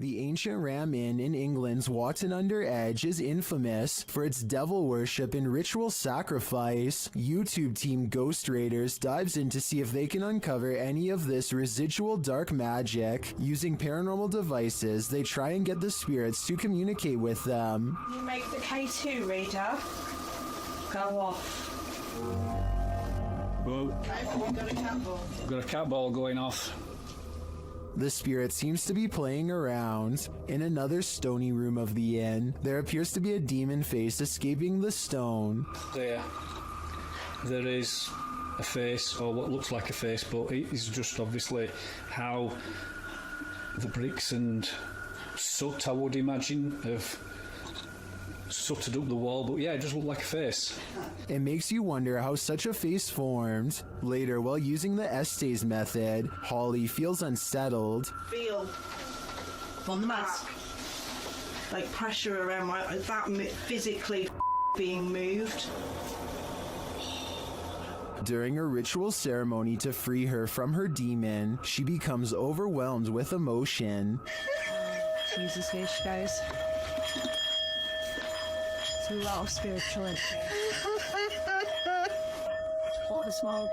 The ancient Ram Inn in England's Watton-under-Edge is infamous for its devil worship and ritual sacrifice. YouTube team Ghost Raiders dives in to see if they can uncover any of this residual dark magic. Using paranormal devices, they try and get the spirits to communicate with them. You make the K2 reader go off. Well, I've got a cat ball. got a cat ball going off. The spirit seems to be playing around. In another stony room of the inn, there appears to be a demon face escaping the stone. There is a face, or what looks like a face, but it is just obviously how the bricks and soot, I would imagine, have sooted up the wall, but yeah, it just looked like a face. It makes you wonder how such a face formed. Later, while using the Estes method, Holly feels unsettled. Feel on the mat, like pressure around that physically being moved. During a ritual ceremony to free her from her demon, she becomes overwhelmed with emotion. Jesus H, guys. It's a lot of spiritual energy. All the smoke.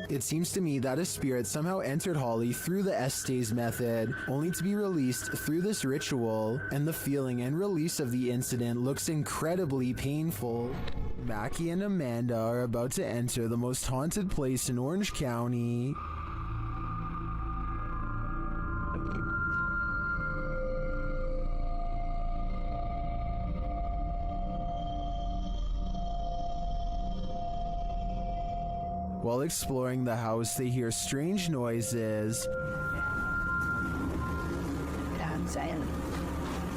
It seems to me that a spirit somehow entered Holly through the Estes method, only to be released through this ritual, and the feeling and release of the incident looks incredibly painful. Mackie and Amanda are about to enter the most haunted place in Orange County. While exploring the house, they hear strange noises. I'm saying,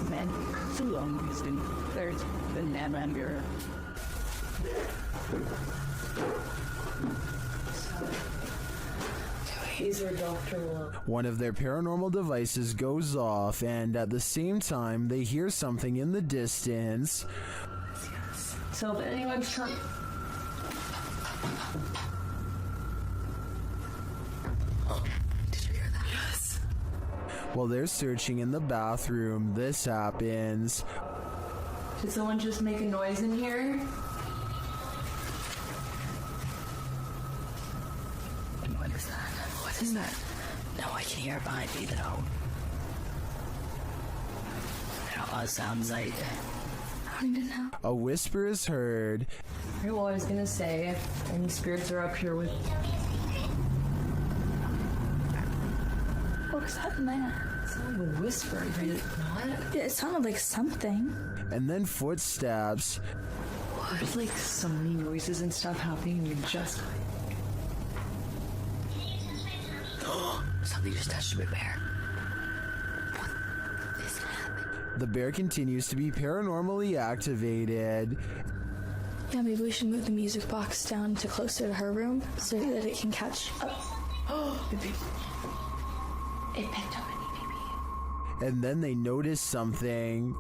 man, so long there's the man around here. He's our doctor. One of their paranormal devices goes off, and at the same time, they hear something in the distance. So if anyone's trying... While they're searching in the bathroom, this happens. Did someone just make a noise in here? What is that? What is that? No, I can hear it behind me though. I don't know what it sounds like. I don't even know. A whisper is heard. Okay, well, I was gonna say, if any spirits are up here with... What was that in there? Someone whispered, right? What? Yeah, it sounded like something. And then footsteps. There's like so many noises and stuff happening, and you're just something just touched my bear. What is happening? The bear continues to be paranormally activated. Yeah, maybe we should move the music box down to closer to her room so that it can catch up. It picked up any baby. And then they notice something.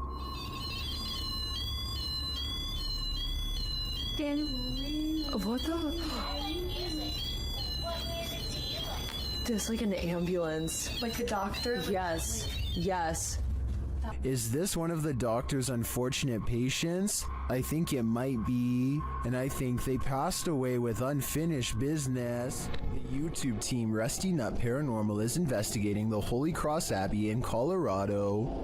What the? There's like an ambulance. Like the doctor? Yes. Yes. Is this one of the doctor's unfortunate patients? I think it might be. And I think they passed away with unfinished business. The YouTube team Rusty Nut Paranormal is investigating the Holy Cross Abbey in Colorado.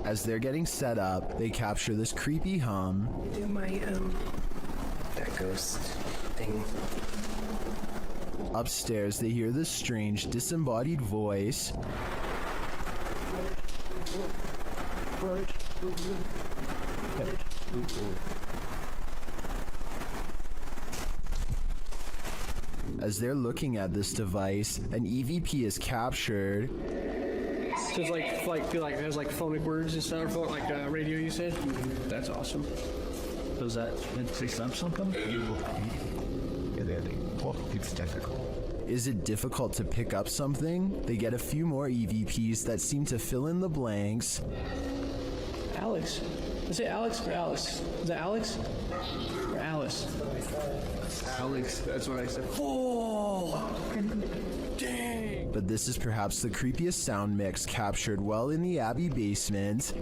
As they're getting set up, they capture this creepy hum. Do my that ghost thing. Upstairs, they hear this strange, disembodied voice. As they're looking at this device, an EVP is captured. So it's like it has like phonic words and stuff, like radio you said? That's awesome. So is that say something? It's difficult. Is it difficult to pick up something? They get a few more EVPs that seem to fill in the blanks. Alex. Is it Alex or Alice? Is it Alex or Alice? Alex, that's what I said. Oh! Dang! But this is perhaps the creepiest sound mix captured well in the Abbey basement.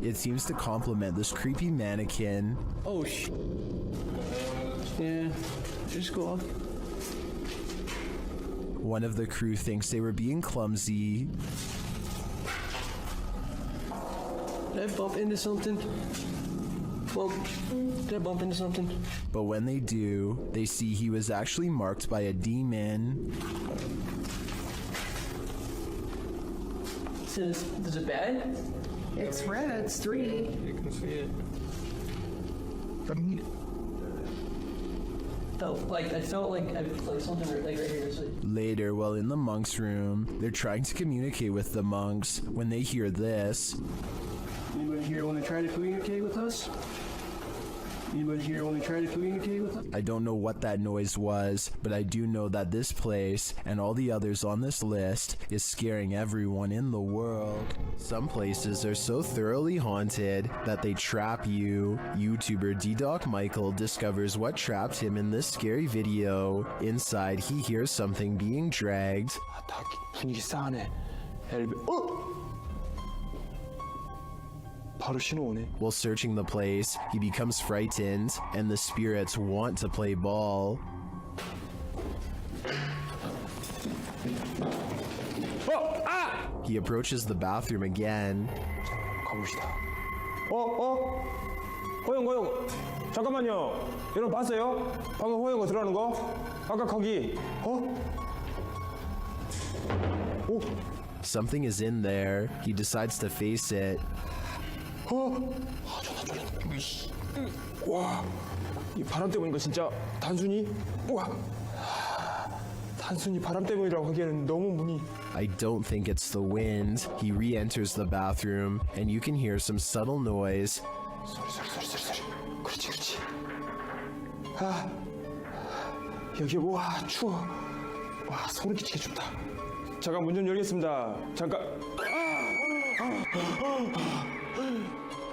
It seems to complement this creepy mannequin. Oh, yeah, just go off. One of the crew thinks they were being clumsy. Did I bump into something? Well, did I bump into something? But when they do, they see he was actually marked by a demon. So is it bad? It's red. It's 3. You can see it. I felt like I played something like right here. Later, while in the monks' room, they're trying to communicate with the monks when they hear this. Anybody here want to try to communicate with us? Anybody here want to try to communicate with us? I don't know what that noise was, but I do know that this place and all the others on this list is scaring everyone in the world. Some places are so thoroughly haunted that they trap you. YouTuber D-Doc Michael discovers what trapped him in this scary video. Inside, he hears something being dragged. 분위기 싸하네. 바로 신호 오네. While searching the place, he becomes frightened, and the spirits want to play ball. He approaches the bathroom again. 가봅시다. 호영. 잠깐만요. 여러분 봤어요? 방금 호영 들어가는 거? 아까 거기. Something is in there. He decides to face it. 와, 이 바람 때문인 거 진짜 단순히 단순히 바람 때문이라고 하기에는 너무 문이. I don't think it's the wind. He re-enters the bathroom, and you can hear some subtle noise. 소리. 그렇지. 여기 와 추워. 와 소름 끼치게 춥다. 잠깐 문 좀 열겠습니다. 잠깐.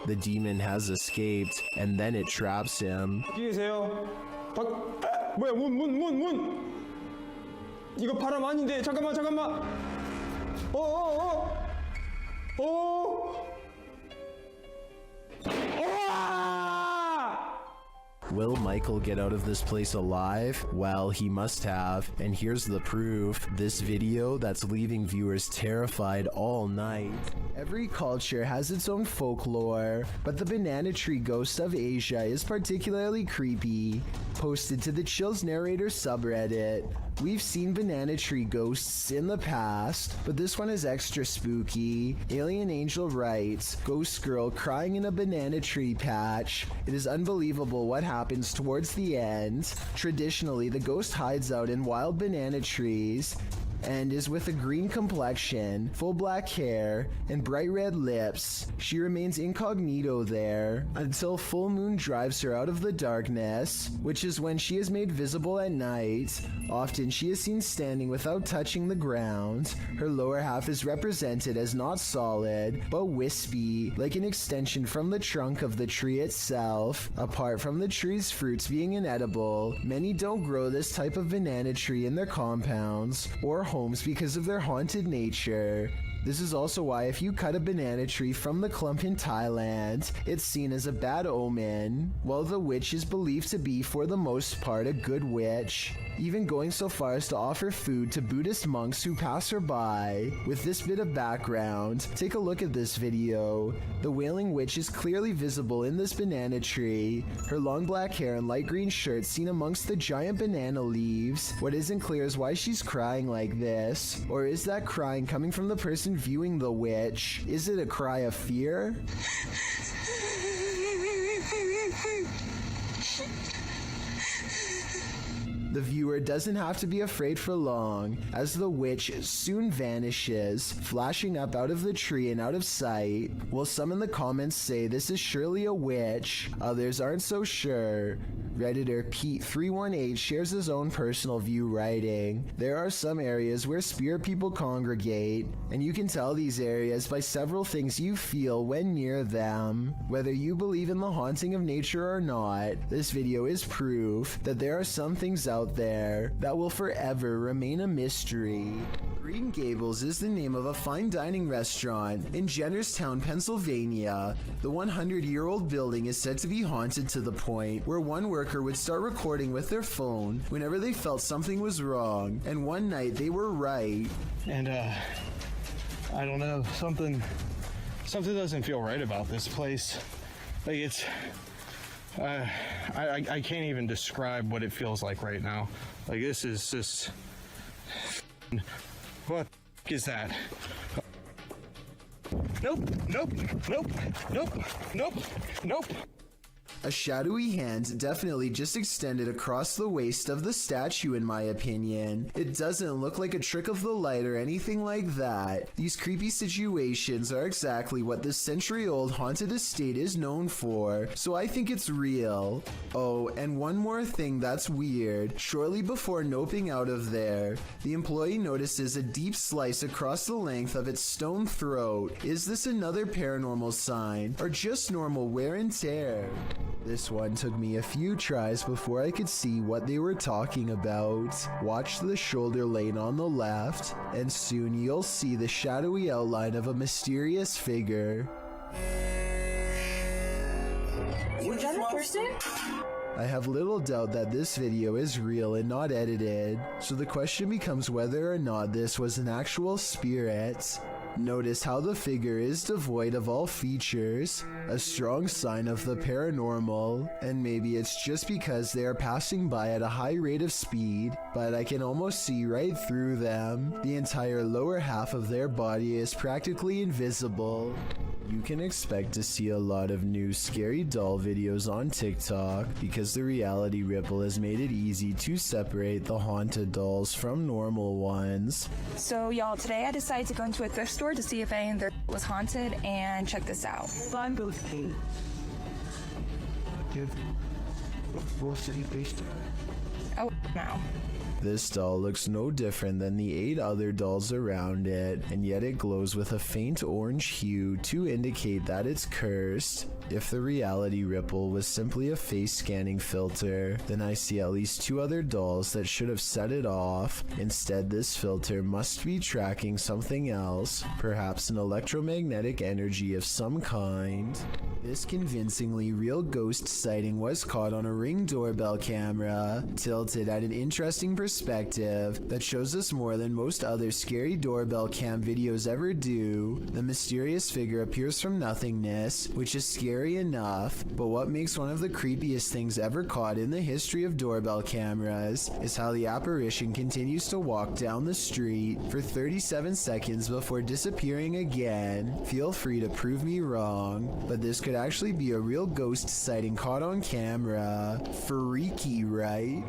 The demon has escaped, and then it traps him. 어디 계세요? 뭐야 문. 이거 바람 아닌데 잠깐만. Will Michael get out of this place alive? Well, he must have, and here's the proof. This video that's leaving viewers terrified all night. Every culture has its own folklore, but the banana tree ghost of Asia is particularly creepy. Posted to the Chills Narrator subreddit, we've seen banana tree ghosts in the past, but this one is extra spooky. Alien Angel writes, "Ghost girl crying in a banana tree patch. It is unbelievable what happens towards the end. Traditionally, the ghost hides out in wild banana trees and is with a green complexion, full black hair, and bright red lips. She remains incognito there until full moon drives her out of the darkness, which is when she is made visible at night. Often she is seen standing without touching the ground. Her lower half is represented as not solid, but wispy, like an extension from the trunk of the tree itself. Apart from the tree's fruits being inedible, many don't grow this type of banana tree in their compounds or homes because of their haunted nature. This is also why if you cut a banana tree from the clump in Thailand, it's seen as a bad omen, while the witch is believed to be for the most part a good witch, even going so far as to offer food to Buddhist monks who pass her by. With this bit of background, take a look at this video. The Wailing Witch is clearly visible in this banana tree, her long black hair and light green shirt seen amongst the giant banana leaves. What isn't clear is why she's crying like this, or is that crying coming from the person viewing the witch? Is it a cry of fear? The viewer doesn't have to be afraid for long, as the witch soon vanishes, flashing up out of the tree and out of sight. While some in the comments say this is surely a witch, others aren't so sure. Redditor Pete318 shares his own personal view, writing, "There are some areas where spirit people congregate, and you can tell these areas by several things you feel when near them. Whether you believe in the haunting of nature or not, this video is proof that there are some things out there that will forever remain a mystery." Green Gables is the name of a fine dining restaurant in Jennerstown, Pennsylvania. The 100-year-old building is said to be haunted to the point where one worker would start recording with their phone whenever they felt something was wrong, and one night they were right. And I don't know, something doesn't feel right about this place. Like it's I can't even describe what it feels like right now. Like this is just what is that? Nope. A shadowy hand definitely just extended across the waist of the statue, in my opinion. It doesn't look like a trick of the light or anything like that. These creepy situations are exactly what this century-old haunted estate is known for, so I think it's real. Oh, and one more thing that's weird. Shortly before noping out of there, the employee notices a deep slice across the length of its stone throat. Is this another paranormal sign, or just normal wear and tear? This one took me a few tries before I could see what they were talking about. Watch the shoulder lane on the left, and soon you'll see the shadowy outline of a mysterious figure. Was that a person? I have little doubt that this video is real and not edited, so the question becomes whether or not this was an actual spirit. Notice how the figure is devoid of all features, a strong sign of the paranormal, and maybe it's just because they are passing by at a high rate of speed, but I can almost see right through them. The entire lower half of their body is practically invisible. You can expect to see a lot of new scary doll videos on TikTok because the reality ripple has made it easy to separate the haunted dolls from normal ones. So y'all, today I decided to go into a thrift store to see if any of their was haunted, and check this out. Oh, no. This doll looks no different than the 8 other dolls around it, and yet it glows with a faint orange hue to indicate that it's cursed. If the reality ripple was simply a face scanning filter, then I see at least 2 other dolls that should have set it off. Instead, this filter must be tracking something else, perhaps an electromagnetic energy of some kind. This convincingly real ghost sighting was caught on a Ring doorbell camera, tilted at an interesting perspective that shows us more than most other scary doorbell cam videos ever do. The mysterious figure appears from nothingness, which is scary enough, but what makes one of the creepiest things ever caught in the history of doorbell cameras is how the apparition continues to walk down the street for 37 seconds before disappearing again. Feel free to prove me wrong, but this could actually be a real ghost sighting caught on camera. Freaky, right?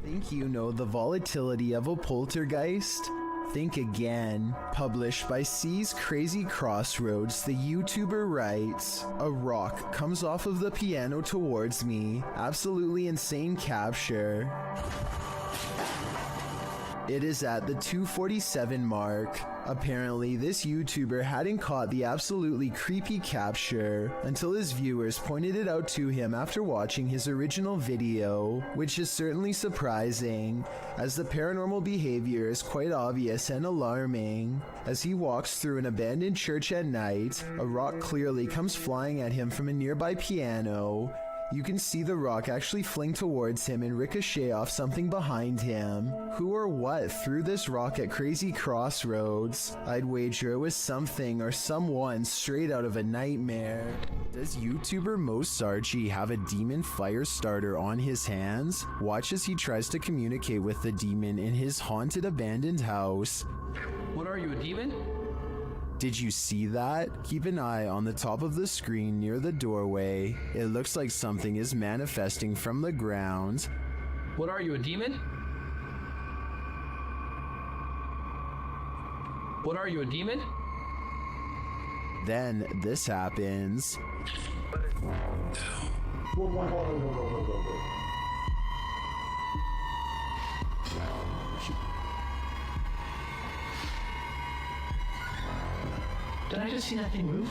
Think you know the volatility of a poltergeist? Think again. Published by C's Crazy Crossroads, the YouTuber writes, "A rock comes off of the piano towards me. Absolutely insane capture. It is at the 247 mark. Apparently, this YouTuber hadn't caught the absolutely creepy capture until his viewers pointed it out to him after watching his original video, which is certainly surprising, as the paranormal behavior is quite obvious and alarming. As he walks through an abandoned church at night, a rock clearly comes flying at him from a nearby piano. You can see the rock actually fling towards him and ricochet off something behind him. Who or what threw this rock at Crazy Crossroads? I'd wager it was something or someone straight out of a nightmare." Does YouTuber Mosarchi have a demon fire starter on his hands? Watch as he tries to communicate with the demon in his haunted abandoned house. What are you, a demon? Did you see that? Keep an eye on the top of the screen near the doorway. It looks like something is manifesting from the ground. What are you, a demon? What are you, a demon? Then this happens. Did I just see that thing move?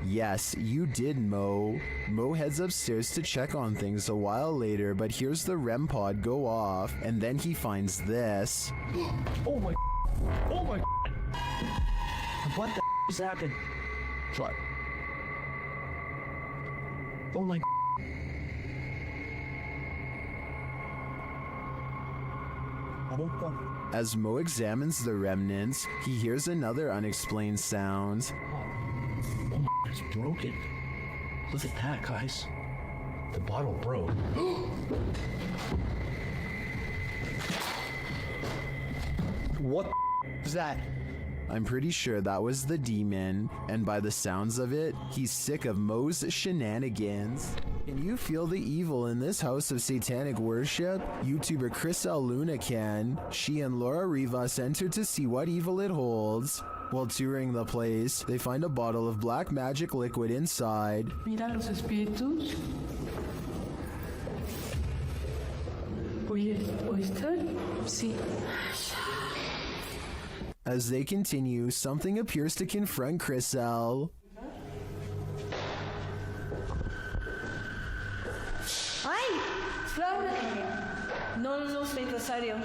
Yes, you did, Mo. Mo heads upstairs to check on things a while later, but hears the REM pod go off, and then he finds this. Oh my. Oh my. What the just happened? What? Oh my. As Mo examines the remnants, he hears another unexplained sound. Oh my, it's broken. Look at that, guys. The bottle broke. What is that? I'm pretty sure that was the demon, and by the sounds of it, he's sick of Mo's shenanigans. Can you feel the evil in this house of satanic worship? YouTuber Chris L. Luna can. She and Laura Rivas enter to see what evil it holds. While touring the place, they find a bottle of black magic liquid inside. Mira los espíritus. ¿Oíste? Sí. As they continue, something appears to confront Chris L. ¡Ay! ¡Flor! No es necesario.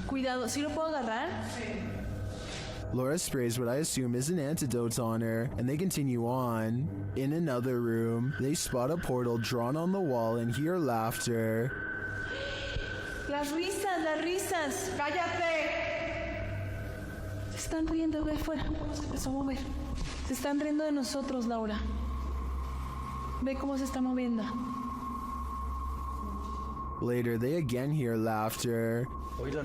Cuidado, ¿sí lo puedo agarrar? Laura sprays what I assume is an antidote on her, and they continue on. In another room, they spot a portal drawn on the wall and hear laughter. Las risas. ¡Cállate! Se están riendo, ve afuera. ¿Cómo se empezó a mover? Se están riendo de nosotros, Laura. Ve cómo se está moviendo. Later, they again hear laughter. Ay, Dios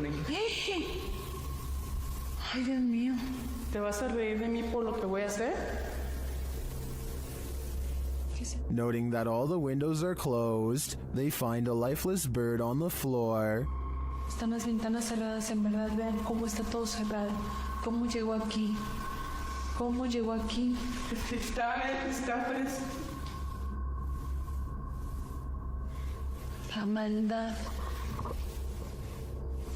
mío. ¿Te vas a reír de mí por lo que voy a hacer? Noting that all the windows are closed, they find a lifeless bird on the floor. Están las ventanas cerradas, en verdad. Vean cómo está todo cerrado. ¿Cómo llegó aquí? Está fresco. La maldad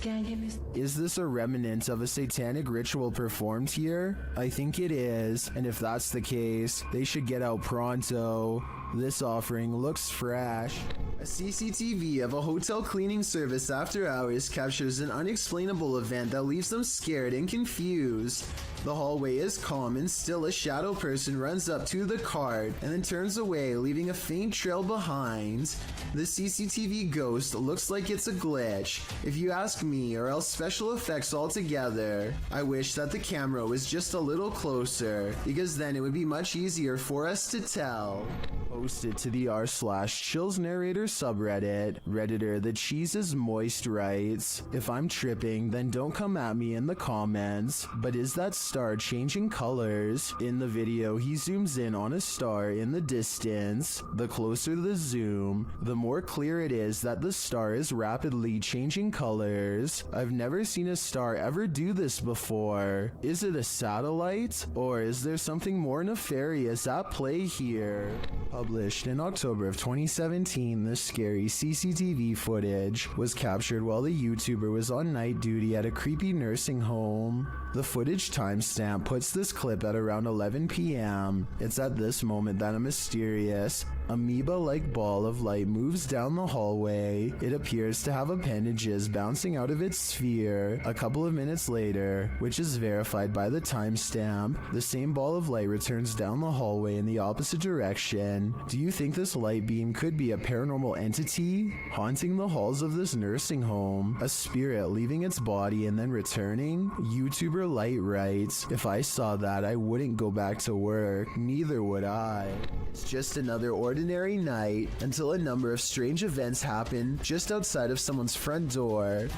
que hay en este. Is this a remnant of a satanic ritual performed here? I think it is, and if that's the case, they should get out pronto. This offering looks fresh. A CCTV of a hotel cleaning service after hours captures an unexplainable event that leaves them scared and confused. The hallway is calm and still a shadow person runs up to the cart and then turns away, leaving a faint trail behind. The CCTV ghost looks like it's a glitch, if you ask me, or else special effects altogether. I wish that the camera was just a little closer, because then it would be much easier for us to tell. Posted to the r/chills narrator subreddit, Redditor The Cheese is Moist writes, if I'm tripping, then don't come at me in the comments, but is that star changing colors? In the video, he zooms in on a star in the distance. The closer the zoom, the more clear it is that the star is rapidly changing colors. I've never seen a star ever do this before. Is it a satellite? Or is there something more nefarious at play here? Published in October of 2017, this scary CCTV footage was captured while the YouTuber was on night duty at a creepy nursing home. The footage timestamp puts this clip at around 11 p.m. It's at this moment that a mysterious, amoeba-like ball of light moves down the hallway. It appears to have appendages bouncing out of its sphere. A couple of minutes later, which is verified by the timestamp, the same ball of light returns down the hallway in the opposite direction. Do you think this light beam could be a paranormal entity haunting the halls of this nursing home? A spirit leaving its body and then returning? YouTuber Light writes, if I saw that, I wouldn't go back to work. Neither would I. It's just another ordinary night until a number of strange events happen just outside of someone's front door.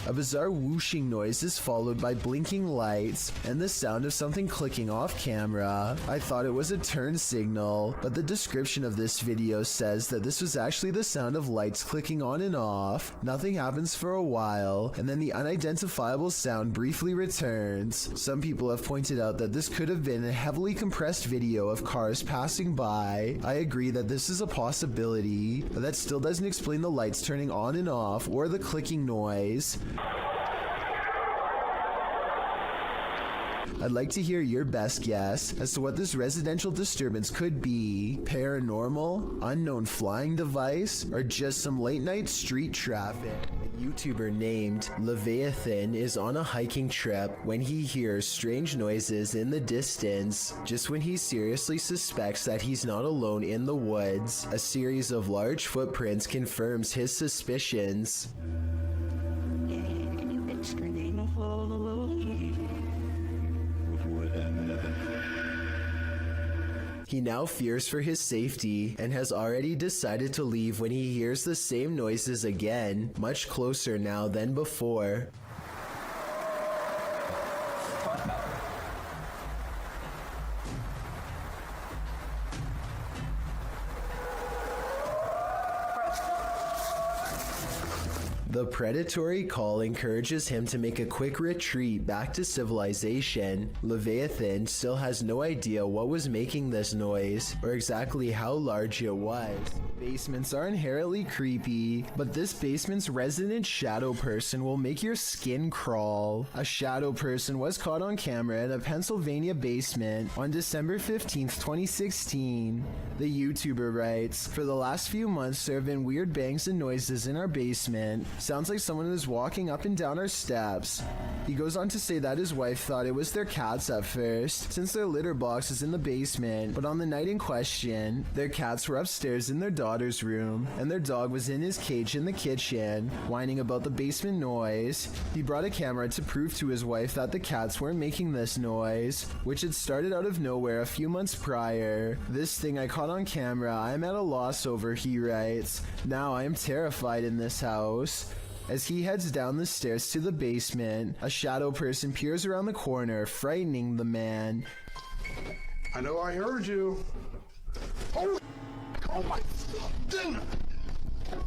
A bizarre whooshing noise is followed by blinking lights and the sound of something clicking off camera. I thought it was a turn signal, but the description of this video says that this was actually the sound of lights clicking on and off. Nothing happens for a while, and then the unidentifiable sound briefly returns. Some people have pointed out that this could have been a heavily compressed video of cars passing by. I agree that this is a possibility, but that still doesn't explain the lights turning on and off or the clicking noise. I'd like to hear your best guess as to what this residential disturbance could be. Paranormal, unknown flying device, or just some late night street traffic? A YouTuber named Leviathan is on a hiking trip when he hears strange noises in the distance. Just when he seriously suspects that he's not alone in the woods, a series of large footprints confirms his suspicions. He now fears for his safety and has already decided to leave when he hears the same noises again, much closer now than before. The predatory call encourages him to make a quick retreat back to civilization. Leviathan still has no idea what was making this noise or exactly how large it was. Basements are inherently creepy, but this basement's resident shadow person will make your skin crawl. A shadow person was caught on camera in a Pennsylvania basement on December 15th, 2016. The YouTuber writes, "For the last few months there have been weird bangs and noises in our basement. Sounds like someone is walking up and down our steps." He goes on to say that his wife thought it was their cats at first, since their litter box is in the basement, but on the night in question, their cats were upstairs in their daughter's room, and their dog was in his cage in the kitchen, whining about the basement noise. He brought a camera to prove to his wife that the cats weren't making this noise, which had started out of nowhere a few months prior. "This thing I caught on camera, I am at a loss over," he writes. "Now I am terrified in this house." As he heads down the stairs to the basement, a shadow person peers around the corner, frightening the man. "I know I heard you. Oh my dude!"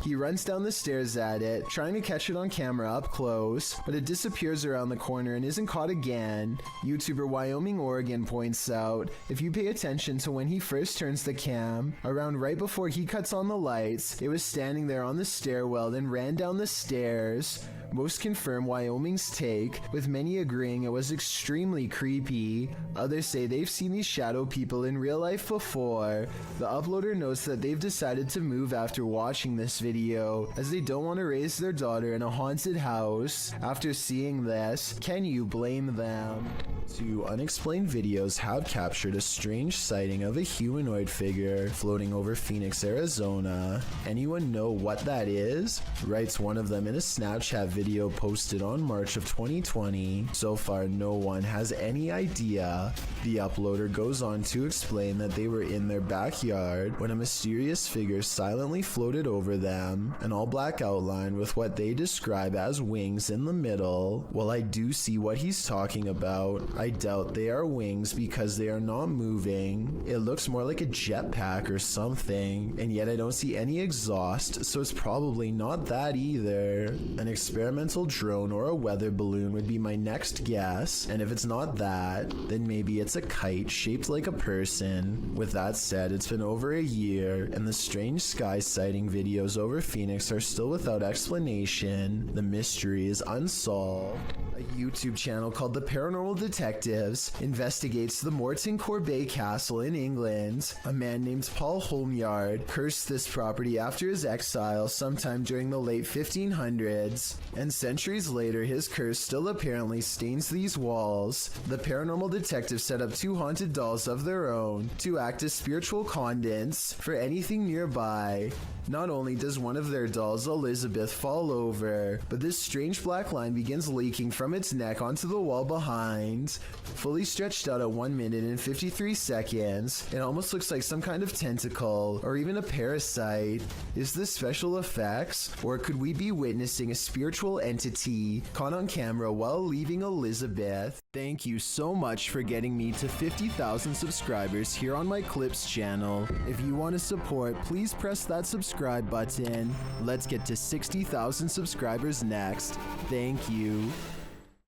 He runs down the stairs at it, trying to catch it on camera up close, but it disappears around the corner and isn't caught again. YouTuber Wyoming Oregon points out, if you pay attention to when he first turns the cam, around right before he cuts on the lights, it was standing there on the stairwell and ran down the stairs. Most confirm Wyoming's take, with many agreeing it was extremely creepy. Others say they've seen these shadow people in real life before. The uploader notes that they've decided to move after watching this video, as they don't want to raise their daughter in a haunted house. After seeing this, can you blame them? Two unexplained videos have captured a strange sighting of a humanoid figure floating over Phoenix, Arizona. Anyone know what that is? Writes one of them in a Snapchat video posted on March of 2020. So far, no one has any idea. The uploader goes on to explain that they were in their backyard when a mysterious figure silently floated over them, an all-black outline with what they describe as wings in the middle. While I do see what he's talking about, I doubt they are wings because they are not moving. It looks more like a jetpack or something, and yet I don't see any exhaust, so it's probably not that either. An experimental drone or a weather balloon would be my next guess, and if it's not that, then maybe it's a kite shaped like a person. With that said, it's been over a year, and the strange sky sighting videos over Phoenix are still without explanation. The mystery is unsolved. A YouTube channel called the Paranormal Detectives investigates the Morton Corbet Castle in England. A man named Paul Holmyard cursed this property after his exile sometime during the late 1500s, and centuries later his curse still apparently stains these walls. The Paranormal Detectives set up two haunted dolls of their own to act as spiritual conduits for anything nearby. Not only does one of their dolls, Elizabeth, fall over, but this strange black line begins leaking from its its neck onto the wall behind, fully stretched out at 1 minute and 53 seconds. It almost looks like some kind of tentacle, or even a parasite. Is this special effects? Or could we be witnessing a spiritual entity caught on camera while leaving Elizabeth? Thank you so much for getting me to 50,000 subscribers here on my Clips channel. If you want to support, please press that subscribe button. Let's get to 60,000 subscribers next. Thank you.